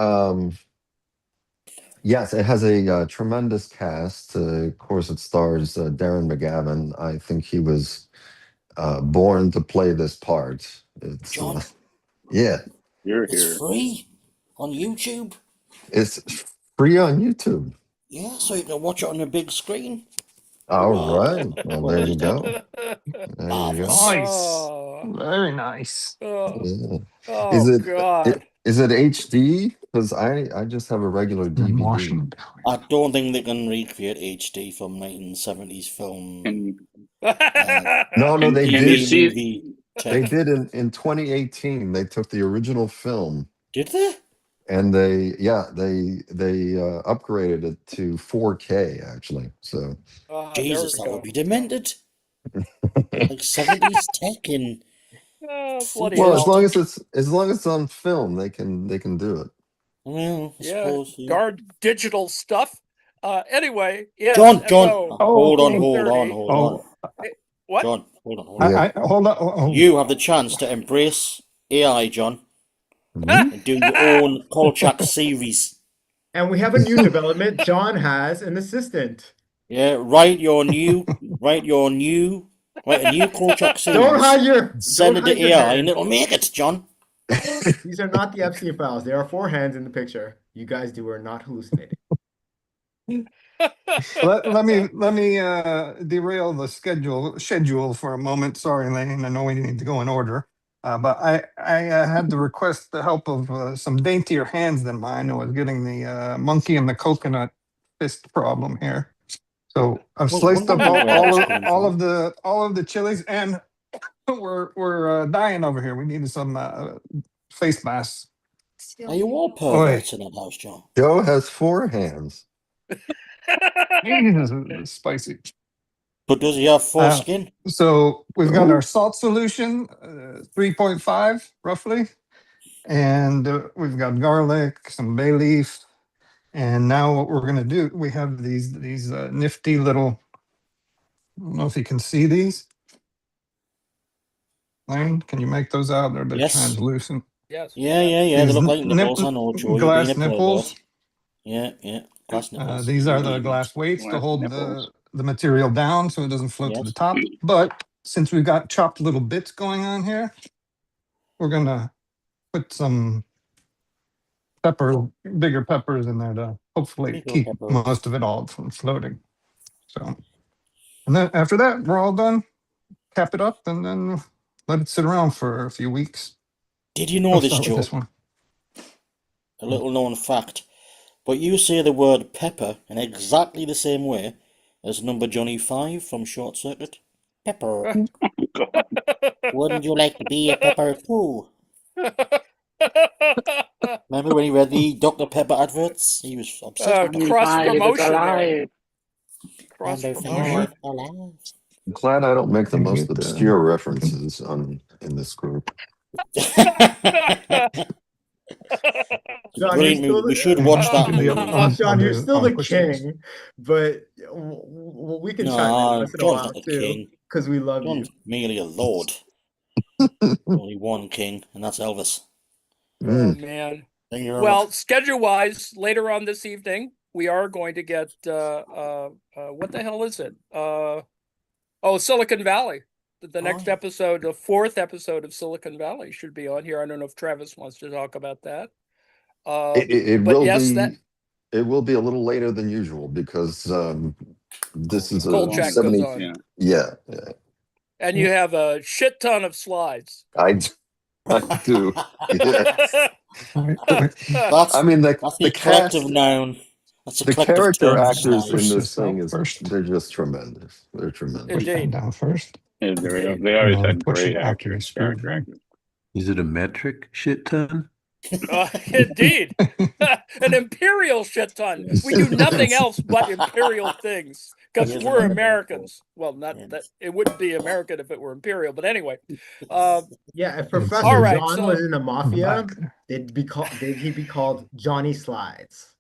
yes, it has a tremendous cast. Of course, it stars Darren McGavin. I think he was born to play this part. It's John, yeah, You're it's here. free on YouTube. it's free on YouTube. Yeah, so you can watch it on a big screen. All Hooray. right. Well, Well there you done. go. There you Marvelous. go. Nice. Oh, Very nice. oh, Yeah. oh, God. Is it HD? Because I just have a regular In DVD. Washington. I don't think they can recreate HD from 1970s film. Can No, can, they can you did. see? movie They tech. did in 2018. They took the original film Did they? and they upgraded it to 4K actually. So There Jesus, we that go. would be demented. Like 70s tech in Oh, bloody well, hell. as long as it's on film, they can do it. Well, I Yeah, suppose. Yeah. darn digital stuff. Anyway, yes. John, FO hold on, 30. hold on. What? John, hold on. Yeah. Hold on. Oh, You have the chance to embrace AI, John, Mhm. and do your own Kolchak series. And we have a new development. John has an assistant. Yeah, write a new Kolchak series. Don't hide your Send don't it to hide your AI, hand. and it'll make it, John. These are not the Epstein files. There are 4 hands in the picture. You guys are not hallucinating. let me derail the schedule for a moment. Sorry, Lane. I know we need to go in order. But I had to request the help of some daintier hands than mine. I was getting the monkey and the coconut fist problem here. So I've Well, sliced up wondering where that's coming all from. of the chilies, and we're dying over here. We needed some face masks. Are you all perverts in that house, John? Joe has 4 hands. Jesus, this is spicy. But does he have foreskin? So we've got our salt solution, 3.5 roughly, and we've got garlic, some bay leaf, and now what we're gonna do, we have these nifty little. I don't know if you can see these. Lane, can you make those out? They're a bit Yes. translucent. Yes. Yeah. They These look like nipples. I know, Joe. You're being glass a pervert. nipples. Yeah, glass nipples. These are the glass weights to Glass hold nipples. the material down so it doesn't float to Yes. the top. But since we've got chopped little bits going on here, we're gonna put some bigger peppers in there to hopefully Bigger keep peppers. most of it all from floating. So, and then after that, we're all done. Cap it up and then let it sit around for a few weeks. Did you know I'll this, start with Joe? this one. A little known fact. But you say the word pepper in exactly the same way as number Johnny 5 from Short Circuit. Pepper. God. Wouldn't you like to be a pepper too? Remember when he read the Dr. Pepper adverts? He was obsessed with Cross promotion there. Cross Number promotion. 5 alive. I'm glad I don't make the Maybe most obscure references in this group. John, Brilliant you're movie. still We should watch that The other movie. one, John, you're still the push this. king, but we can chime in No, once in a John's while not the too, king. because we love John's you. merely a lord. Only one king, and that's Elvis. Oh, man. Thank you very Well, much. schedule-wise, later on this evening, we are going to get what the hell is it? Silicon Valley. The next yeah. episode, the 4th episode of Silicon Valley should be on here. I don't know if Travis wants to talk about that. It but will yes, be. It will be a little later than usual because this is a Kolchak 70. goes on. Yeah. Yeah, And you have a shit ton of slides. I do. Yeah. That's, I mean, that's the a collective cast, noun. That's a the collective character term for actors in slides. this thing First. they're just tremendous. They're tremendous. Push that Indeed. down first. Yeah, they always had Push great it after actors. it's screwed, right? Is it a metric shit ton? Indeed. An imperial shit ton. We do nothing else but imperial things because Yes, we're American. Americans. Well, not Yes. that it wouldn't be American if it were imperial, but anyway. Yeah, if All Professor right, John so- was in the mafia, Back. he'd be called Johnny Slides.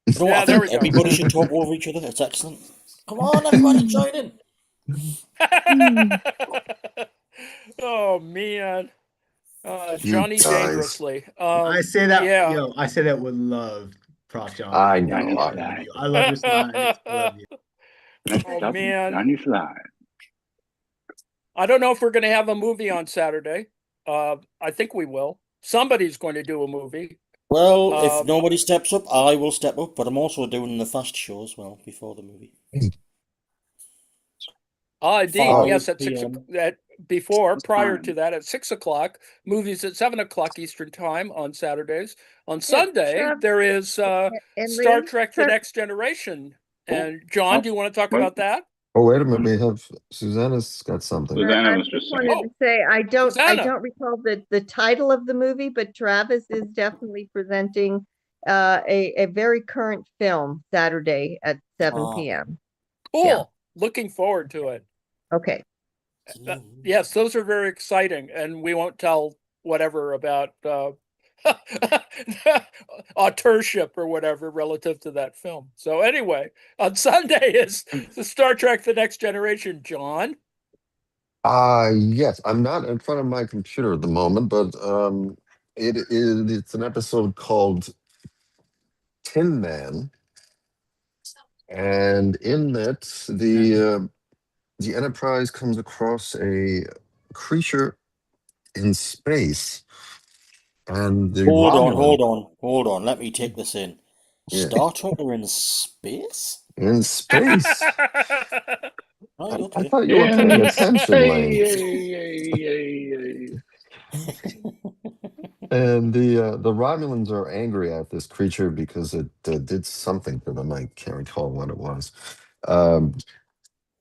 You know what? Yeah, I there think we go. everybody should talk over each other. It's excellent. Come on, everybody, join in. Oh man. You Johnny guys. Dangerously. I say that, Yeah. I say that with love, Prof. John. I Johnny know. I love Slides. you. I love your slides. I love you. Oh man. Johnny Slides. I don't know if we're going to have a movie on Saturday. I think we will. Somebody's going to do a movie. Well, if nobody steps up, I will step up, but I'm also doing the fast show as well before the movie. Indeed. 5 Yes, at 6 p.m. prior Time. to that, at 6 o'clock. Movies at 7 o'clock Eastern time on Saturdays. On Sunday, Trav- there is and Star Lee, Trek: The Next Generation. And John, do you want to talk wait. about that? Oh, wait a minute. We have Susanna's got something. Susanna I was just just saying. wanted to say I don't Susanna. recall the title of the movie, but Travis is definitely presenting a very current film Saturday at 7 Ah. p.m. Cool. Yeah. Looking forward to it. Okay. Yes, those are very exciting, and we won't tell whatever about authorship or whatever relative to that film. So anyway, on Sunday is the Star Trek: The Next Generation. John, Yes, I'm not in front of my computer at the moment, but it's an episode called Tin Man, and in it the Enterprise comes across a creature in space, and the Hold on, Romulan hold on. Let me take this in. Yeah. Star Trek are in space? in space. Right, I okay. thought you were paying attention, Lane. And the Romulans are angry at this creature because it did something to them. I can't recall what it was.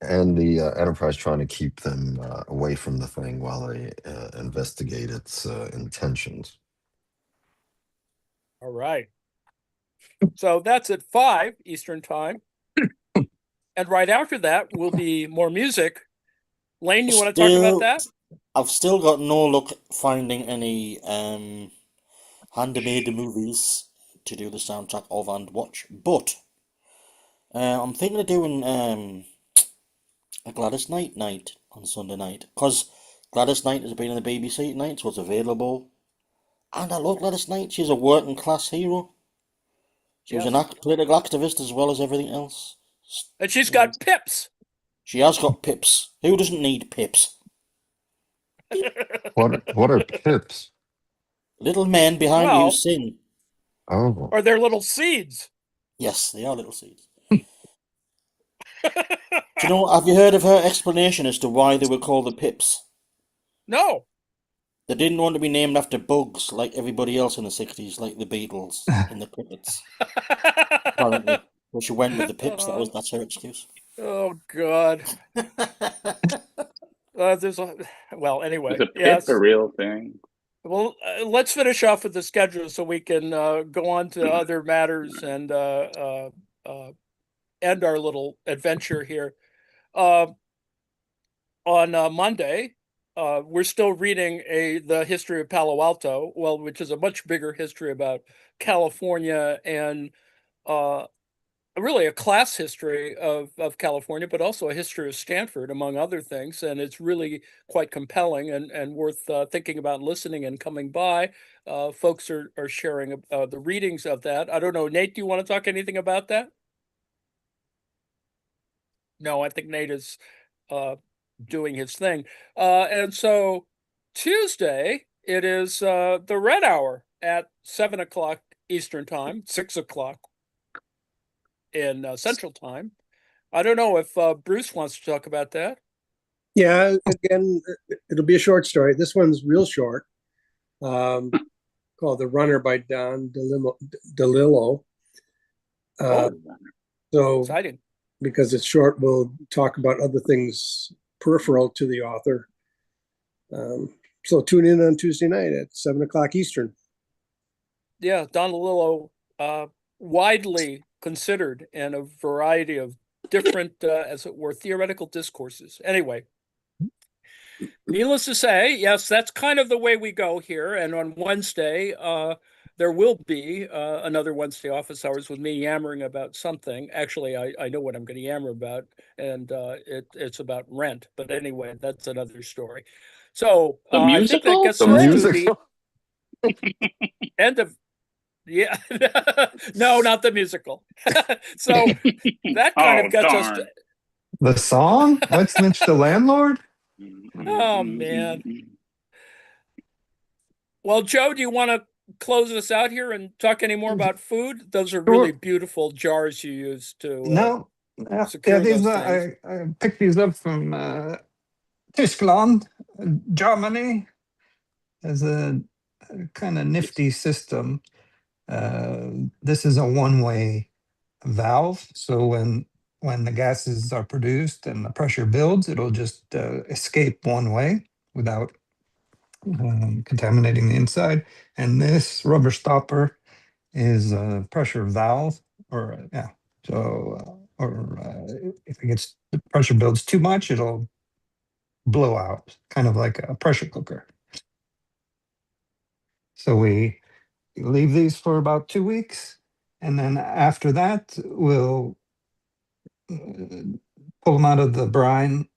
And the Enterprise trying to keep them away from the thing while they investigate its intentions. All right. So that's at 5 Eastern time. And right after that will be more music. Lane, you want to talk about that? I've still got no luck finding any handmade movies to do the soundtrack of and watch, but I'm thinking of doing a Gladys Knight night on Sunday night, because Gladys Knight has been in the BBC tonight, so it's available. And I love Gladys Knight. She's a working class hero. She was Yes. an political activist as well as everything else. And she's got pips. She has got pips. Who doesn't need pips? What are pips? Little men behind you Well, sing. Oh, or they're little seeds. Yes, they are little seeds. Do you know, have you heard of her explanation as to why they were called the Pips? No. They didn't want to be named after bugs like everybody else in the 60s, like the Beatles and the Crickets. Apparently. Well, she went with the Pips, that's her excuse. Oh God. Well, anyway. Is a pip Yes. a real thing? Well, let's finish off with the schedule so we can go on to other matters and end our little adventure here. On Monday, we're still reading the history of Palo Alto, which is a much bigger history about California and really a class history of California, but also a history of Stanford, among other things. And it's really quite compelling and worth thinking about, listening and coming by. Folks are sharing the readings of that. I don't know, Nate, do you want to talk anything about that? No, I think Nate is doing his thing. And so Tuesday, it is the Red Hour at 7 o'clock Eastern Time, 6 o'clock in Central Time. I don't know if Bruce wants to talk about that. Yeah, again, it'll be a short story. This one's real short, called The Runner by Don DeLillo. So, Exciting. because it's short, we'll talk about other things peripheral to the author. So tune in on Tuesday night at 7 o'clock Eastern. Yeah, Don DeLillo, widely considered in a variety of different, as it were, theoretical discourses. Anyway, needless to say, yes, that's kind of the way we go here. And on Wednesday, there will be another Wednesday office hours with me yammering about something. Actually, I know what I'm going to yammer about, and it's about rent. But anyway, that's another story. So The I think that musical? gets The us Rent? to the Musical. end of. Yeah, no, not the musical. So that kind Oh, of gets us to. darn. The song? Let's Lynch the Landlord? Oh man. Well, Joe, do you want to close us out here and talk any more about food? Those are really Sure. beautiful jars you use to No. Yeah, secure these those things. I picked these up from Tyskland, Germany. As a kind of nifty system. This is a one-way valve, so when the gases are produced and the pressure builds, it'll just escape one way without contaminating the inside. And this rubber stopper is a pressure valve, or yeah. So, if it gets the pressure builds too much, it'll blow out, kind of like a pressure cooker. So we leave these for about 2 weeks, and then after that, we'll pull them out of the brine,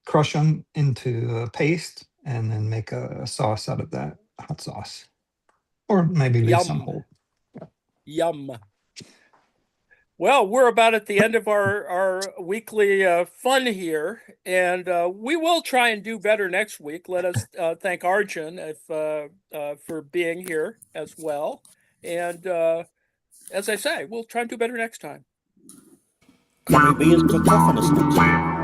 crush them into a paste, and then make a sauce out of that, hot sauce, or maybe leave some Yum. whole. Yum. Well, we're about at the end of our weekly fun here, and we will try and do better next week. Let us thank Arjun for being here as well. And as I say, we'll try and do better next time. Can we be as cacophonous next time?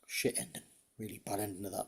Shit ending. Really bad ending of that.